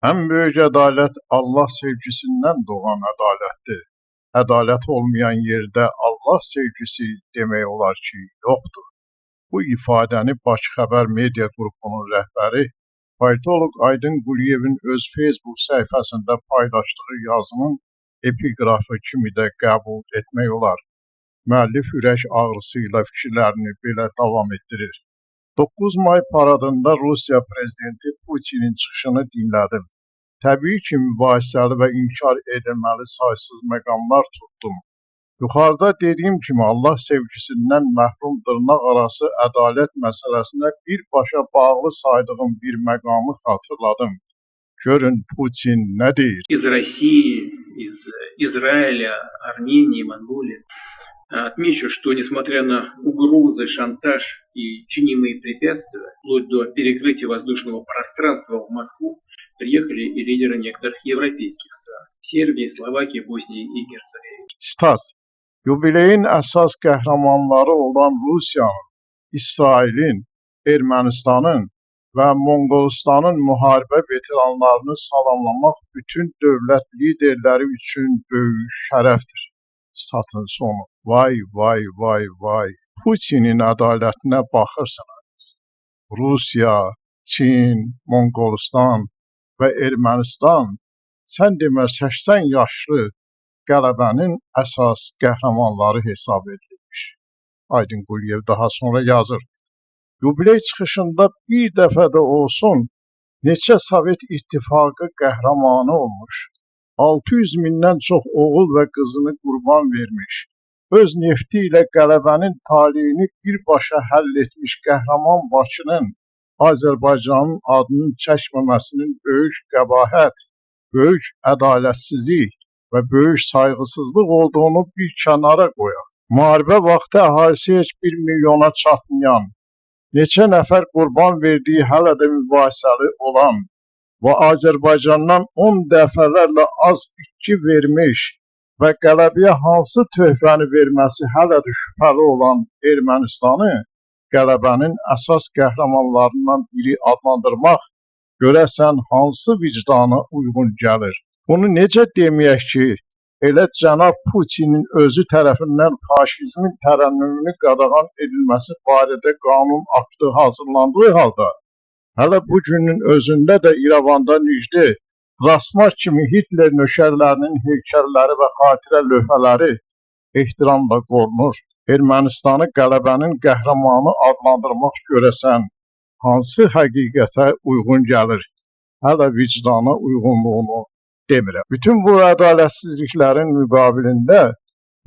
En büyük ədalət Allah sevgisindən doğan ədalətdir. Ədalət olmayan yerdə Allah sevgisi demək olar ki, yoxdur. Bu ifadəni Bakı Xəbər Media qrupunun rəhbəri politoloq Aydın Quliyevin öz Facebook səhifəsində paylaşdığı yazının epiqrafı kimi də qəbul etmək olar. Müəllif ürək ağrısı ilə fikirlərini belə davam etdirir. 9 may paradında Rusiya prezidenti Putinin çıxışını dinlədim. Təbii ki, mübahisəli və inkar edilməli saysız məqamlar tutdum. Yuxarıda dediyim kimi Allah sevgisindən məhrum dırnaq arası ədalət məsələsinə birbaşa bağlı saydığım bir məqamı xatırladım. Görün Putin nə deyir? Из России, из Израиля, Армении, Монголии. Отмечу, что несмотря на угрозы, шантаж и чинимые препятствия, вплоть до перекрытия воздушного пространства в Москву, приехали и лидеры некоторых европейских стран – Сербии, Словакии, Боснии и Герцеговины. Start. Yubileyin əsas qəhrəmanları olan Rusiyanın, İsrailin, Ermənistanın və Monqolistanın müharibə veteranlarını salamlamaq bütün dövlət liderləri üçün böyük şərəfdir. Statın sonu. Vay, vay, vay, vay. Putinin ədalətinə baxırsınız. Rusiya, Çin, Monqolistan və Ermənistan, sən demə 80 yaşlı qələbənin əsas qəhrəmanları hesab edilmiş. Aydın Quliyev daha sonra yazır. Yubiley çıxışında bir dəfə də olsun neçə Sovet İttifaqı qəhrəmanı olmuş, 600 mindən çox oğul və qızını qurban vermiş, öz nefti ilə qələbənin taleyini birbaşa həll etmiş qəhrəman Bakının Azərbaycanın adının çəkməməsinin böyük qəbahət, böyük ədalətsizlik və böyük sayğısızlıq olduğunu bir kənara qoyaq. Müharibə vaxtı əhalisi heç 1 milyona çatmayan, neçə nəfər qurban verdiyi hələ də mübahisəli olan və Azərbaycandan 10 dəfələrlə az itki vermiş və qələbəyə hansı töhfəni verməsi hələ də şübhəli olan Ermənistanı qələbənin əsas qəhrəmanlarından biri adlandırmaq görəsən hansı vicdana uyğun gəlir? Bunu necə deməyək ki, elə cənab Putinin özü tərəfindən faşizmin tərənnümünü qadağan edilməsi barədə qanun aktı hazırlandığı halda, hələ bugünün özündə də İrəvanda Nijde, Rasmar kimi Hitler nökərlərinin heykəlləri və xatirə lövhələri ehtiramla qorunur. Ermənistanı qələbənin qəhrəmanı adlandırmaq görəsən hansı həqiqətə uyğun gəlir? Hələ vicdana uyğunluğunu demirəm. Bütün bu ədalətsizliklərin müqabilində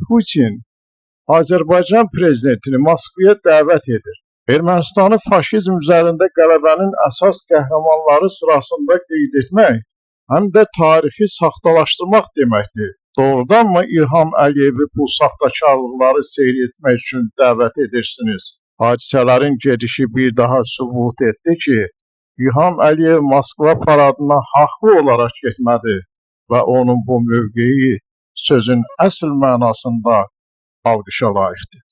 Putin Azərbaycan prezidentini Moskvaya dəvət edir. Ermənistanı faşizm üzərində qələbənin əsas qəhrəmanları sırasında qeyd etmək, həm də tarixi saxtalaşdırmaq deməkdir. Doğrudanmı İlham Əliyevi bu saxtakarlıqları seyr etmək üçün dəvət edirsiniz? Hadisələrin gedişi bir daha sübut etdi ki, İlham Əliyev Moskva paradına haqlı olaraq getmədi və onun bu mövqeyi sözün əsl mənasında alqışa layiqdir.